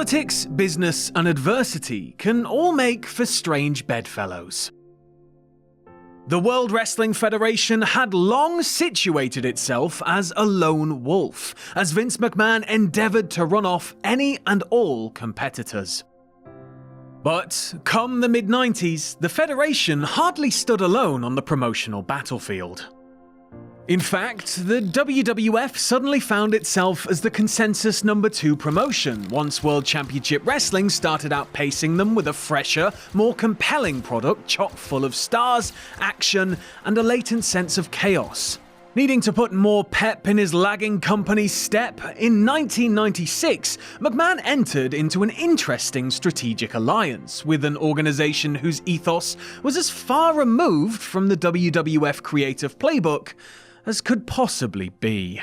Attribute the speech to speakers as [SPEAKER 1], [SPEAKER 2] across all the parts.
[SPEAKER 1] Politics, business, and adversity can all make for strange bedfellows. The World Wrestling Federation had long situated itself as a lone wolf, as Vince McMahon endeavoured to run off any and all competitors. But come the mid-90s, the Federation hardly stood alone on the promotional battlefield. In fact, the WWF suddenly found itself as the consensus number 2 promotion once World Championship Wrestling started outpacing them with a fresher, more compelling product chock full of stars, action, and a latent sense of chaos. Needing to put more pep in his lagging company's step, in 1996, McMahon entered into an interesting strategic alliance with an organization whose ethos was as far removed from the WWF creative playbook as could possibly be.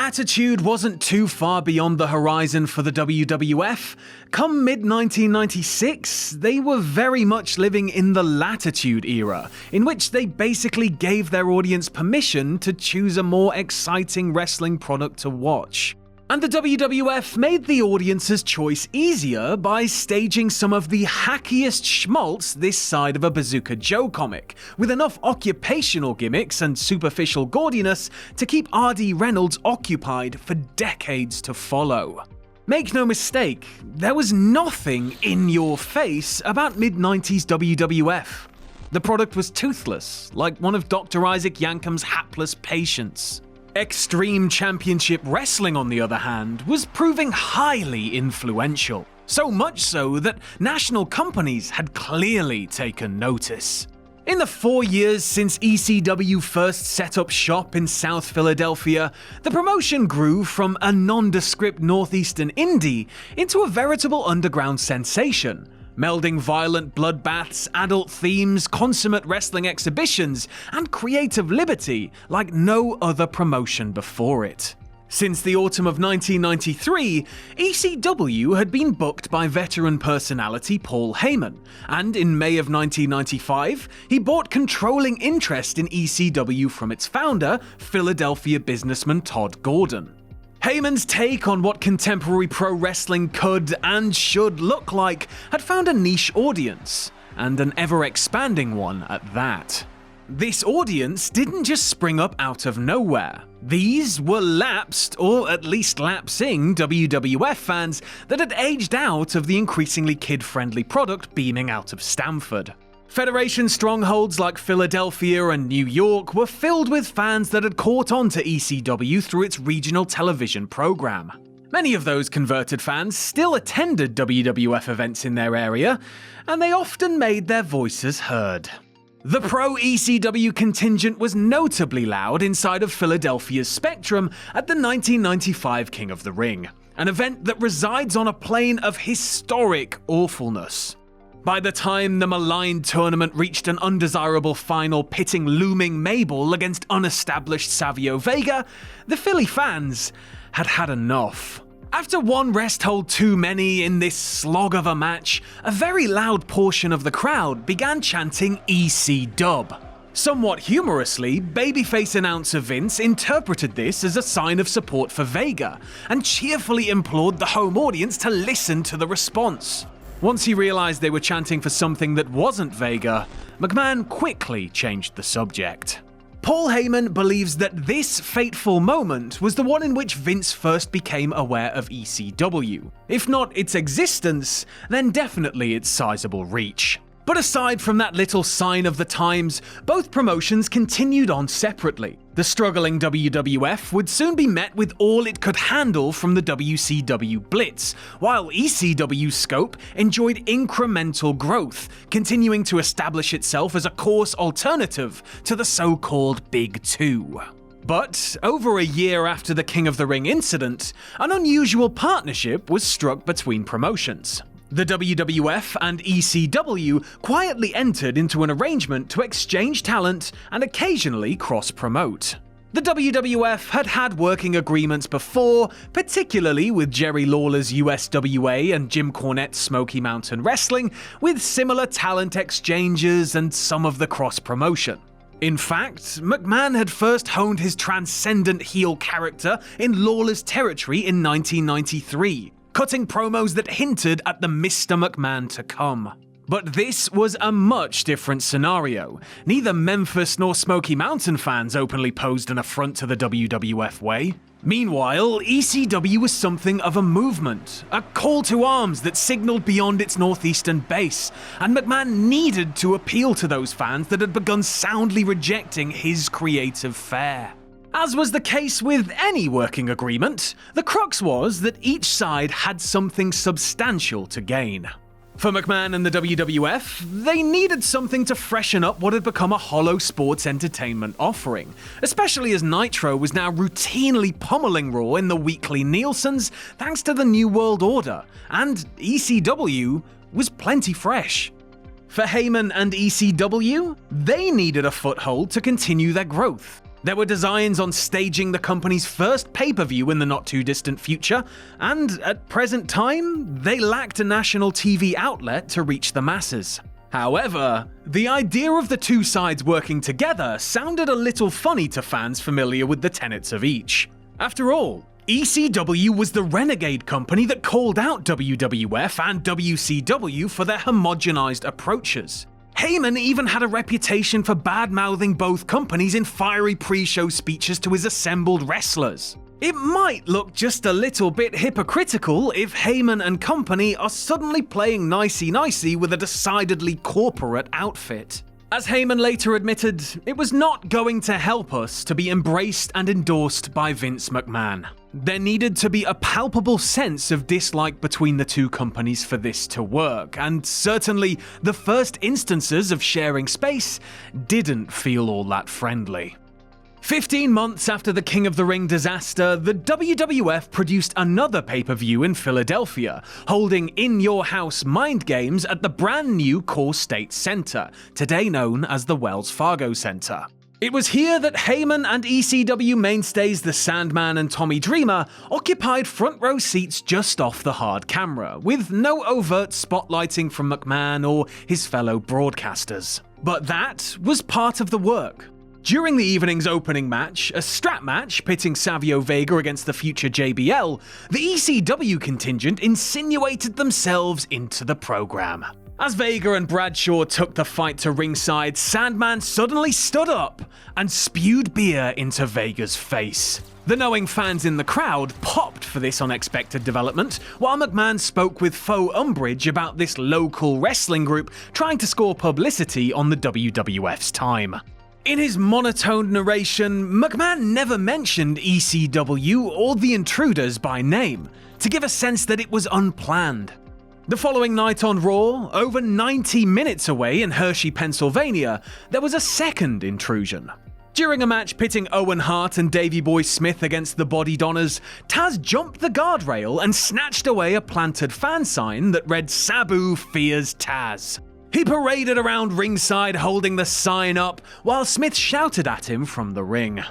[SPEAKER 1] Attitude wasn't too far beyond the horizon for the WWF. Come mid-1996, they were very much living in the latitude era, in which they basically gave their audience permission to choose a more exciting wrestling product to watch. And the WWF made the audience's choice easier by staging some of the hackiest schmaltz this side of a Bazooka Joe comic, with enough occupational gimmicks and superficial gaudiness to keep R.D. Reynolds occupied for decades to follow. Make no mistake, there was nothing in your face about mid-90s WWF. The product was toothless, like one of Dr. Isaac Yankem's hapless patients. Extreme Championship Wrestling, on the other hand, was proving highly influential. So much so that national companies had clearly taken notice. In the 4 years since ECW first set up shop in South Philadelphia, the promotion grew from a nondescript northeastern indie into a veritable underground sensation, melding violent bloodbaths, adult themes, consummate wrestling exhibitions, and creative liberty like no other promotion before it. Since the autumn of 1993, ECW had been booked by veteran personality Paul Heyman, and in May of 1995, he bought controlling interest in ECW from its founder, Philadelphia businessman Todd Gordon. Heyman's take on what contemporary pro wrestling could and should look like had found a niche audience, and an ever-expanding one at that. This audience didn't just spring up out of nowhere. These were lapsed, or at least lapsing, WWF fans that had aged out of the increasingly kid-friendly product beaming out of Stamford. Federation strongholds like Philadelphia and New York were filled with fans that had caught on to ECW through its regional television program. Many of those converted fans still attended WWF events in their area, and they often made their voices heard. The pro-ECW contingent was notably loud inside of Philadelphia's Spectrum at the 1995 King of the Ring, an event that resides on a plane of historic awfulness. By the time the maligned tournament reached an undesirable final pitting looming Mabel against unestablished Savio Vega, the Philly fans had had enough. After one rest hold too many in this slog of a match, a very loud portion of the crowd began chanting EC-Dub. Somewhat humorously, babyface announcer Vince interpreted this as a sign of support for Vega, and cheerfully implored the home audience to listen to the response. Once he realized they were chanting for something that wasn't Vega, McMahon quickly changed the subject. Paul Heyman believes that this fateful moment was the one in which Vince first became aware of ECW. If not its existence, then definitely its sizable reach. But aside from that little sign of the times, both promotions continued on separately. The struggling WWF would soon be met with all it could handle from the WCW Blitz, while ECW's scope enjoyed incremental growth, continuing to establish itself as a course alternative to the so-called Big Two. But over a year after the King of the Ring incident, an unusual partnership was struck between promotions. The WWF and ECW quietly entered into an arrangement to exchange talent and occasionally cross-promote. The WWF had had working agreements before, particularly with Jerry Lawler's USWA and Jim Cornette's Smoky Mountain Wrestling, with similar talent exchanges and some of the cross-promotion. In fact, McMahon had first honed his transcendent heel character in Lawler's territory in 1993, cutting promos that hinted at the Mr. McMahon to come. But this was a much different scenario. Neither Memphis nor Smoky Mountain fans openly posed an affront to the WWF way. Meanwhile, ECW was something of a movement, a call to arms that signaled beyond its northeastern base, and McMahon needed to appeal to those fans that had begun soundly rejecting his creative fare. As was the case with any working agreement, the crux was that each side had something substantial to gain. For McMahon and the WWF, they needed something to freshen up what had become a hollow sports entertainment offering, especially as Nitro was now routinely pummeling Raw in the weekly Nielsen's thanks to the New World Order, and ECW was plenty fresh. For Heyman and ECW, they needed a foothold to continue their growth. There were designs on staging the company's first pay-per-view in the not-too-distant future, and at present time, they lacked a national TV outlet to reach the masses. However, the idea of the two sides working together sounded a little funny to fans familiar with the tenets of each. After all, ECW was the renegade company that called out WWF and WCW for their homogenized approaches. Heyman even had a reputation for bad-mouthing both companies in fiery pre-show speeches to his assembled wrestlers. It might look just a little bit hypocritical if Heyman and company are suddenly playing nicey-nicey with a decidedly corporate outfit. As Heyman later admitted, it was not going to help us to be embraced and endorsed by Vince McMahon. There needed to be a palpable sense of dislike between the two companies for this to work, and certainly the first instances of sharing space didn't feel all that friendly. 15 months after the King of the Ring disaster, the WWF produced another pay-per-view in Philadelphia, holding In Your House Mind Games at the brand new Core State Center, today known as the Wells Fargo Center. It was here that Heyman and ECW mainstays the Sandman and Tommy Dreamer occupied front row seats just off the hard camera, with no overt spotlighting from McMahon or his fellow broadcasters. But that was part of the work. During the evening's opening match, a strap match pitting Savio Vega against the future JBL, the ECW contingent insinuated themselves into the program. As Vega and Bradshaw took the fight to ringside, Sandman suddenly stood up and spewed beer into Vega's face. The knowing fans in the crowd popped for this unexpected development, while McMahon spoke with faux umbrage about this local wrestling group trying to score publicity on the WWF's time. In his monotone narration, McMahon never mentioned ECW or the Intruders by name, to give a sense that it was unplanned. The following night on Raw, over 90 minutes away in Hershey, Pennsylvania, there was a second intrusion. During a match pitting Owen Hart and Davey Boy Smith against the Body Donners, Taz jumped the guardrail and snatched away a planted fan sign that read "Sabu fears Taz." He paraded around ringside holding the sign up, while Smith shouted at him from the ring.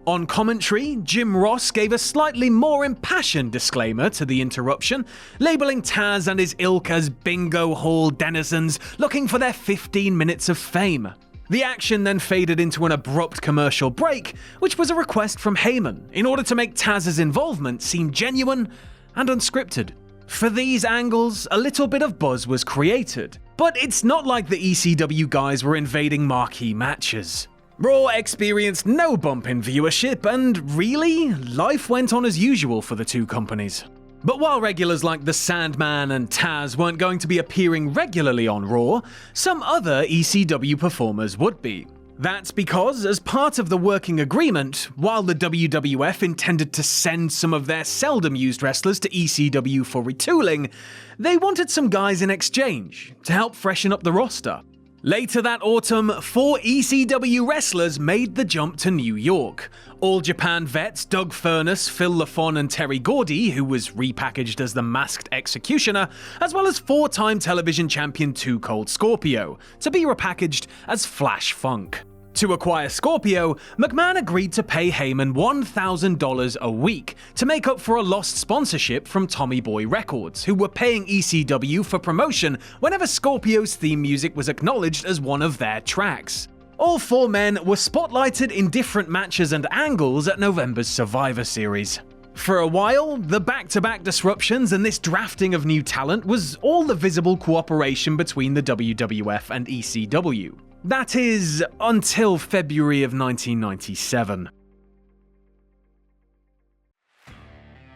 [SPEAKER 1] On commentary, Jim Ross gave a slightly more impassioned disclaimer to the interruption, labeling Taz and his ilk as bingo hall denizens looking for their 15 minutes of fame. The action then faded into an abrupt commercial break, which was a request from Heyman in order to make Taz's involvement seem genuine and unscripted. For these angles, a little bit of buzz was created, but it's not like the ECW guys were invading marquee matches. Raw experienced no bump in viewership, and really, life went on as usual for the two companies. But while regulars like the Sandman and Taz weren't going to be appearing regularly on Raw, some other ECW performers would be. That's because, as part of the working agreement, while the WWF intended to send some of their seldom-used wrestlers to ECW for retooling, they wanted some guys in exchange to help freshen up the roster. Later that autumn, 4 ECW wrestlers made the jump to New York. All Japan vets Doug Furness, Phil LaFon and Terry Gordy, who was repackaged as the Masked Executioner, as well as 4-time television champion 2 Cold Scorpio, to be repackaged as Flash Funk. To acquire Scorpio, McMahon agreed to pay Heyman $1,000 a week to make up for a lost sponsorship from Tommy Boy Records, who were paying ECW for promotion whenever Scorpio's theme music was acknowledged as one of their tracks. All 4 men were spotlighted in different matches and angles at November's Survivor Series. For a while, the back-to-back disruptions and this drafting of new talent was all the visible cooperation between the WWF and ECW. That is, until February of 1997.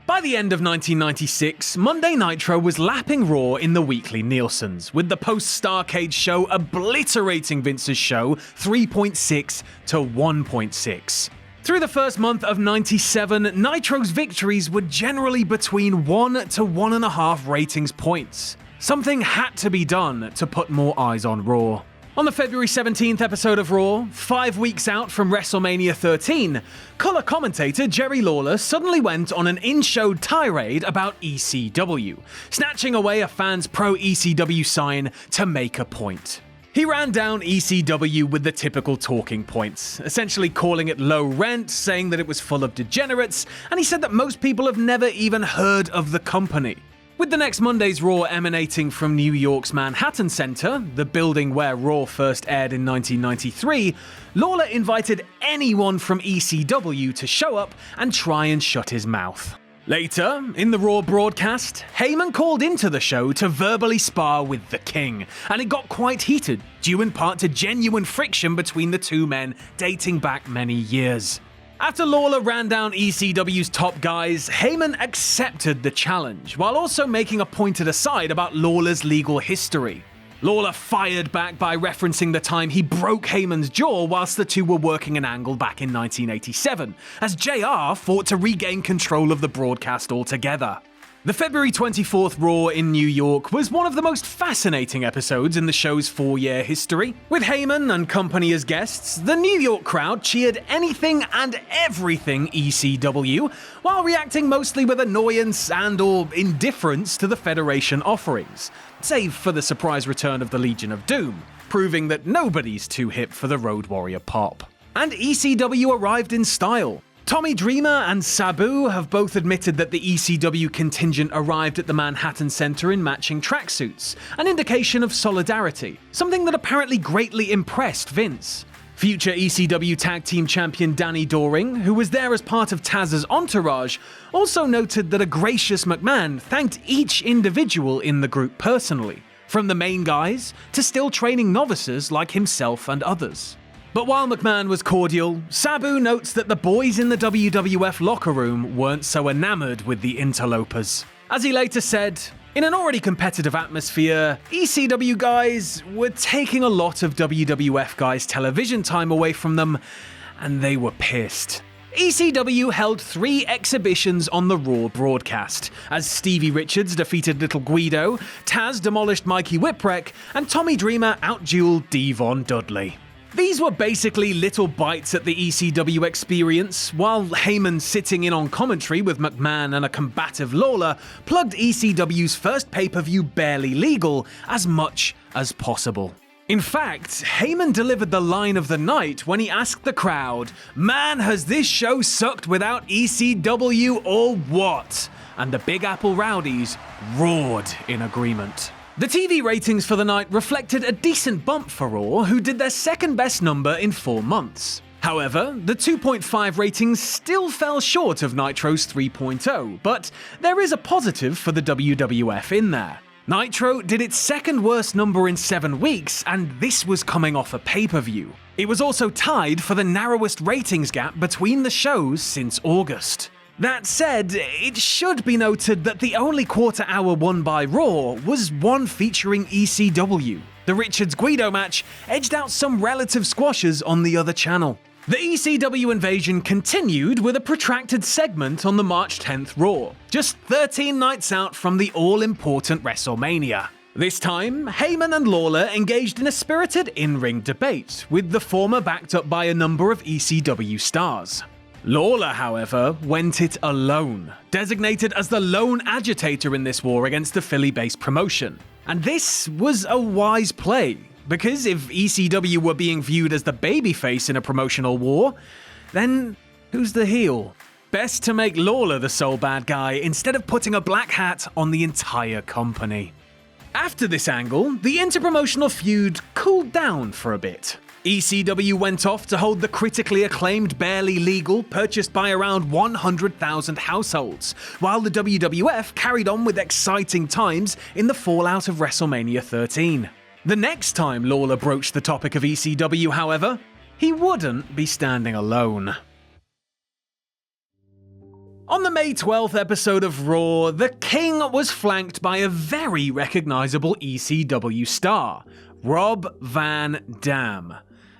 [SPEAKER 1] By the end of 1996, Monday Nitro was lapping Raw in the weekly Nielsen's, with the post-Starrcade show obliterating Vince's show 3.6 to 1.6. Through the first month of 97, Nitro's victories were generally between 1 to 1.5 ratings points. Something had to be done to put more eyes on Raw. On the February 17th episode of Raw, 5 weeks out from WrestleMania 13, color commentator Jerry Lawler suddenly went on an in-show tirade about ECW, snatching away a fan's pro-ECW sign to make a point. He ran down ECW with the typical talking points, essentially calling it low rent, saying that it was full of degenerates, and he said that most people have never even heard of the company. With the next Monday's Raw emanating from New York's Manhattan Center, the building where Raw first aired in 1993, Lawler invited anyone from ECW to show up and try and shut his mouth. Later, in the Raw broadcast, Heyman called into the show to verbally spar with the King, and it got quite heated, due in part to genuine friction between the 2 men dating back many years. After Lawler ran down ECW's top guys, Heyman accepted the challenge, while also making a pointed aside about Lawler's legal history. Lawler fired back by referencing the time he broke Heyman's jaw whilst the 2 were working an angle back in 1987, as JR fought to regain control of the broadcast altogether. The February 24th Raw in New York was one of the most fascinating episodes in the show's 4-year history. With Heyman and company as guests, the New York crowd cheered anything and everything ECW, while reacting mostly with annoyance and/or indifference to the Federation offerings, save for the surprise return of the Legion of Doom, proving that nobody's too hip for the Road Warrior pop. And ECW arrived in style. Tommy Dreamer and Sabu have both admitted that the ECW contingent arrived at the Manhattan Center in matching tracksuits, an indication of solidarity, something that apparently greatly impressed Vince. Future ECW Tag Team Champion Danny Doring, who was there as part of Taz's entourage, also noted that a gracious McMahon thanked each individual in the group personally, from the main guys to still training novices like himself and others. But while McMahon was cordial, Sabu notes that the boys in the WWF locker room weren't so enamored with the interlopers. As he later said, in an already competitive atmosphere, ECW guys were taking a lot of WWF guys' television time away from them, and they were pissed. ECW held 3 exhibitions on the Raw broadcast, as Stevie Richards defeated Little Guido, Taz demolished Mikey Whipwreck, and Tommy Dreamer outdueled Devon Dudley. These were basically little bites at the ECW experience, while Heyman sitting in on commentary with McMahon and a combative Lawler plugged ECW's first pay-per-view Barely Legal as much as possible. In fact, Heyman delivered the line of the night when he asked the crowd, "Man, has this show sucked without ECW or what?" And the Big Apple Rowdies roared in agreement. The TV ratings for the night reflected a decent bump for Raw, who did their second best number in 4 months. However, the 2.5 ratings still fell short of Nitro's 3.0, but there is a positive for the WWF in there. Nitro did its second worst number in 7 weeks, and this was coming off a pay-per-view. It was also tied for the narrowest ratings gap between the shows since August. That said, it should be noted that the only quarter-hour won by Raw was one featuring ECW. The Richards-Guido match edged out some relative squashes on the other channel. The ECW invasion continued with a protracted segment on the March 10th Raw, just 13 nights out from the all-important WrestleMania. This time, Heyman and Lawler engaged in a spirited in-ring debate, with the former backed up by a number of ECW stars. Lawler, however, went it alone, designated as the lone agitator in this war against the Philly-based promotion. And this was a wise play, because if ECW were being viewed as the babyface in a promotional war, then who's the heel? Best to make Lawler the sole bad guy instead of putting a black hat on the entire company. After this angle, the interpromotional feud cooled down for a bit. ECW went off to hold the critically acclaimed Barely Legal, purchased by around 100,000 households, while the WWF carried on with exciting times in the fallout of WrestleMania 13. The next time Lawler broached the topic of ECW, however, he wouldn't be standing alone. On the May 12th episode of Raw, the King was flanked by a very recognizable ECW star, Rob Van Dam.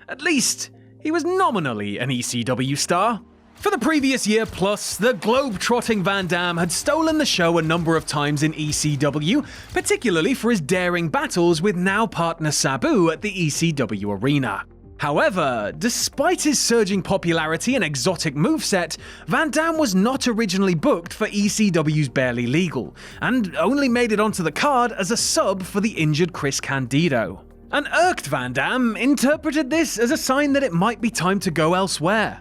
[SPEAKER 1] At least, he was nominally an ECW star. For the previous year plus, the globe-trotting Van Dam had stolen the show a number of times in ECW, particularly for his daring battles with now-partner Sabu at the ECW arena. However, despite his surging popularity and exotic moveset, Van Dam was not originally booked for ECW's Barely Legal, and only made it onto the card as a sub for the injured Chris Candido. An irked Van Dam interpreted this as a sign that it might be time to go elsewhere.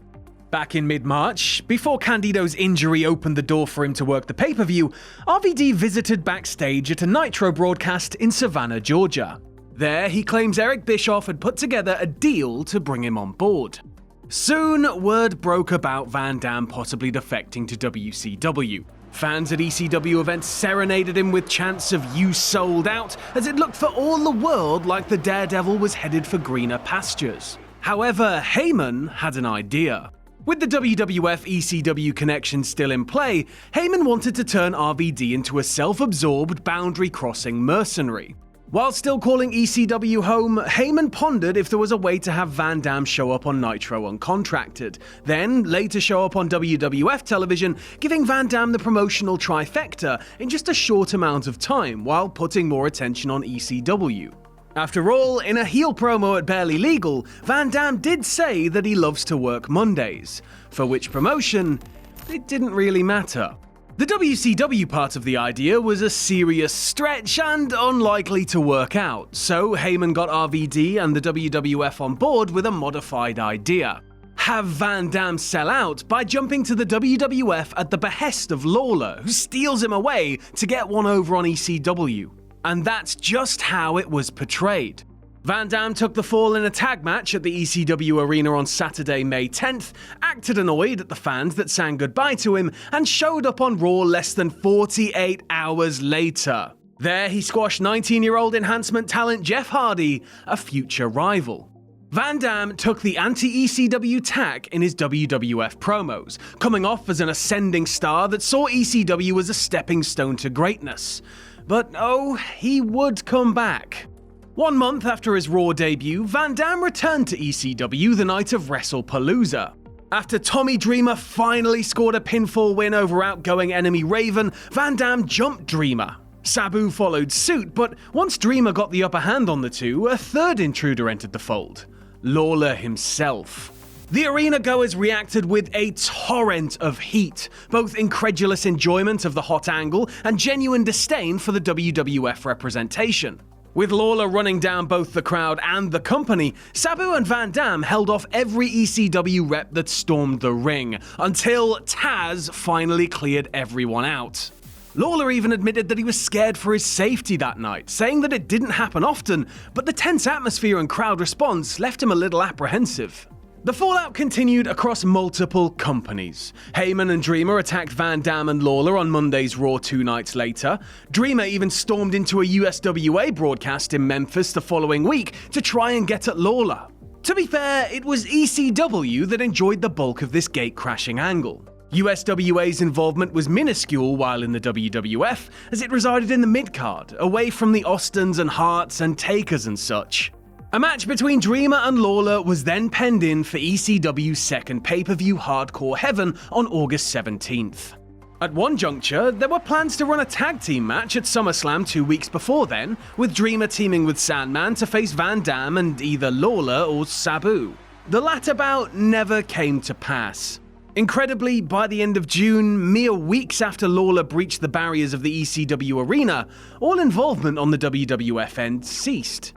[SPEAKER 1] Back in mid-March, before Candido's injury opened the door for him to work the pay-per-view, RVD visited backstage at a Nitro broadcast in Savannah, Georgia. There, he claims Eric Bischoff had put together a deal to bring him on board. Soon, word broke about Van Dam possibly defecting to WCW. Fans at ECW events serenaded him with chants of "You sold out," as it looked for all the world like the Daredevil was headed for greener pastures. However, Heyman had an idea. With the WWF-ECW connection still in play, Heyman wanted to turn RVD into a self-absorbed, boundary-crossing mercenary. While still calling ECW home, Heyman pondered if there was a way to have Van Dam show up on Nitro uncontracted, then later show up on WWF television, giving Van Dam the promotional trifecta in just a short amount of time, while putting more attention on ECW. After all, in a heel promo at Barely Legal, Van Dam did say that he loves to work Mondays, for which promotion, it didn't really matter. The WCW part of the idea was a serious stretch and unlikely to work out, so Heyman got RVD and the WWF on board with a modified idea. Have Van Dam sell out by jumping to the WWF at the behest of Lawler, who steals him away to get one over on ECW. And that's just how it was portrayed. Van Dam took the fall in a tag match at the ECW arena on Saturday, May 10th, acted annoyed at the fans that sang goodbye to him, and showed up on Raw less than 48 hours later. There, he squashed 19-year-old enhancement talent Jeff Hardy, a future rival. Van Dam took the anti-ECW tack in his WWF promos, coming off as an ascending star that saw ECW as a stepping stone to greatness. But oh, he would come back. 1 month after his Raw debut, Van Dam returned to ECW the night of WrestlePalooza. After Tommy Dreamer finally scored a pinfall win over outgoing enemy Raven, Van Dam jumped Dreamer. Sabu followed suit, but once Dreamer got the upper hand on the two, a third intruder entered the fold: Lawler himself. The arena goers reacted with a torrent of heat, both incredulous enjoyment of the hot angle and genuine disdain for the WWF representation. With Lawler running down both the crowd and the company, Sabu and Van Dam held off every ECW rep that stormed the ring, until Taz finally cleared everyone out. Lawler even admitted that he was scared for his safety that night, saying that it didn't happen often, but the tense atmosphere and crowd response left him a little apprehensive. The fallout continued across multiple companies. Heyman and Dreamer attacked Van Dam and Lawler on Monday's Raw 2 nights later. Dreamer even stormed into a USWA broadcast in Memphis the following week to try and get at Lawler. To be fair, it was ECW that enjoyed the bulk of this gate-crashing angle. USWA's involvement was minuscule while in the WWF, as it resided in the mid-card, away from the Austins and Harts and Takers and such. A match between Dreamer and Lawler was then penned in for ECW's second pay-per-view Hardcore Heaven on August 17th. At one juncture, there were plans to run a tag team match at SummerSlam 2 weeks before then, with Dreamer teaming with Sandman to face Van Dam and either Lawler or Sabu. The latter bout never came to pass. Incredibly, by the end of June, mere weeks after Lawler breached the barriers of the ECW arena, all involvement on the WWF end ceased.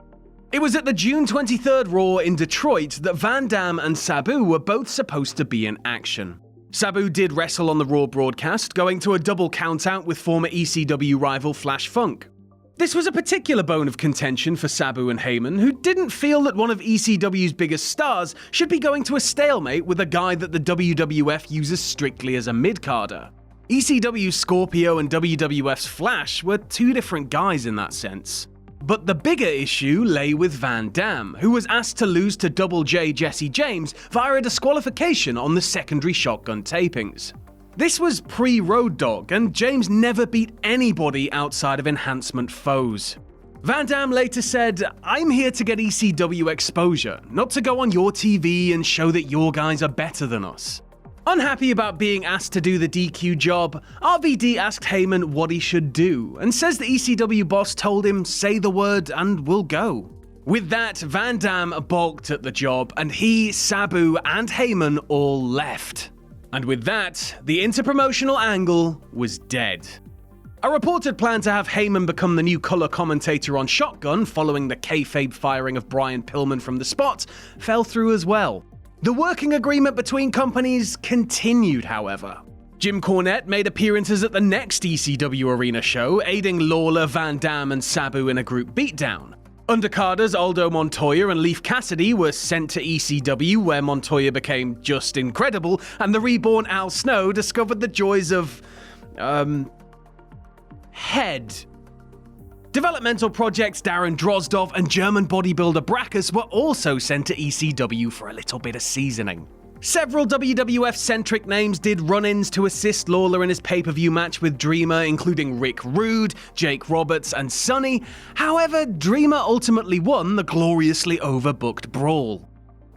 [SPEAKER 1] It was at the June 23rd Raw in Detroit that Van Dam and Sabu were both supposed to be in action. Sabu did wrestle on the Raw broadcast, going to a double countout with former ECW rival Flash Funk. This was a particular bone of contention for Sabu and Heyman, who didn't feel that one of ECW's biggest stars should be going to a stalemate with a guy that the WWF uses strictly as a mid-carder. ECW's Scorpio and WWF's Flash were two different guys in that sense. But the bigger issue lay with Van Dam, who was asked to lose to Double J Jesse James via a disqualification on the secondary Shotgun tapings. This was pre-Road Dogg, and James never beat anybody outside of enhancement foes. Van Dam later said, "I'm here to get ECW exposure, not to go on your TV and show that your guys are better than us." Unhappy about being asked to do the DQ job, RVD asked Heyman what he should do, and says the ECW boss told him, "Say the word and we'll go." With that, Van Dam balked at the job, and he, Sabu, and Heyman all left. And with that, the interpromotional angle was dead. A reported plan to have Heyman become the new color commentator on Shotgun following the kayfabe firing of Brian Pillman from the spot fell through as well. The working agreement between companies continued, however. Jim Cornette made appearances at the next ECW arena show, aiding Lawler, Van Dam, and Sabu in a group beatdown. Undercarders Aldo Montoya and Leif Cassidy were sent to ECW, where Montoya became just incredible, and the reborn Al Snow discovered the joys of, head. Developmental projects Darren Drozdov and German bodybuilder Brackus were also sent to ECW for a little bit of seasoning. Several WWF-centric names did run-ins to assist Lawler in his pay-per-view match with Dreamer, including Rick Rude, Jake Roberts, and Sonny. However, Dreamer ultimately won the gloriously overbooked brawl.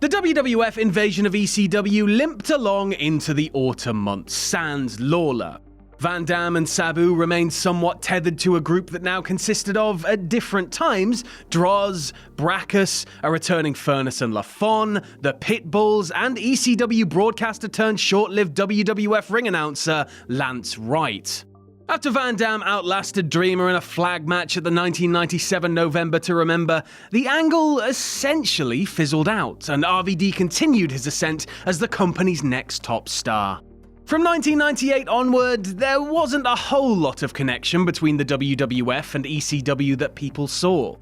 [SPEAKER 1] The WWF invasion of ECW limped along into the autumn months, sans Lawler. Van Dam and Sabu remained somewhat tethered to a group that now consisted of, at different times, Droz, Brackus, a returning Furnace and LaFon, the Pitbulls, and ECW broadcaster turned short-lived WWF ring announcer Lance Wright. After Van Dam outlasted Dreamer in a flag match at the 1997 November to Remember, the angle essentially fizzled out, and RVD continued his ascent as the company's next top star. From 1998 onward, there wasn't a whole lot of connection between the WWF and ECW that people saw.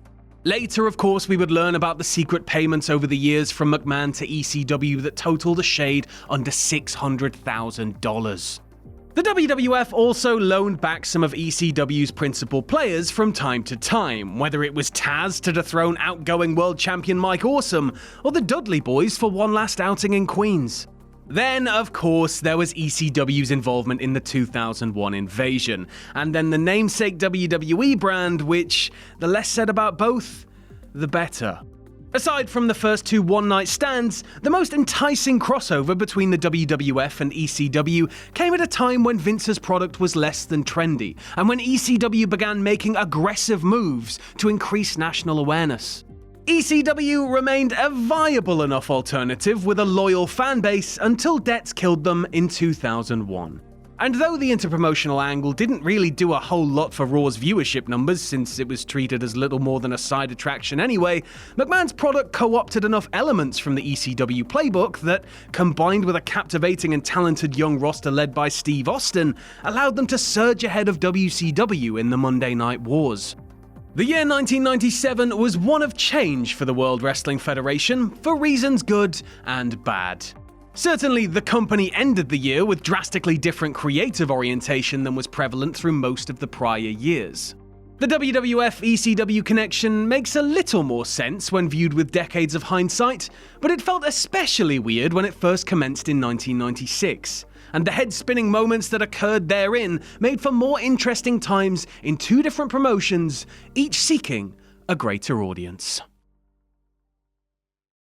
[SPEAKER 1] Later, of course, we would learn about the secret payments over the years from McMahon to ECW that totaled a shade under $600,000. The WWF also loaned back some of ECW's principal players from time to time, whether it was Taz to dethrone outgoing world champion Mike Awesome, or the Dudley Boys for one last outing in Queens. Then, of course, there was ECW's involvement in the 2001 invasion, and then the namesake WWE brand, which, the less said about both, the better. Aside from the first two one-night stands, the most enticing crossover between the WWF and ECW came at a time when Vince's product was less than trendy, and when ECW began making aggressive moves to increase national awareness. ECW remained a viable enough alternative with a loyal fan base until debts killed them in 2001. And though the interpromotional angle didn't really do a whole lot for Raw's viewership numbers since it was treated as little more than a side attraction anyway, McMahon's product co-opted enough elements from the ECW playbook that, combined with a captivating and talented young roster led by Steve Austin, allowed them to surge ahead of WCW in the Monday Night Wars. The year 1997 was one of change for the World Wrestling Federation, for reasons good and bad. Certainly, the company ended the year with drastically different creative orientation than was prevalent through most of the prior years. The WWF-ECW connection makes a little more sense when viewed with decades of hindsight, but it felt especially weird when it first commenced in 1996. And the head-spinning moments that occurred therein made for more interesting times in two different promotions, each seeking a greater audience.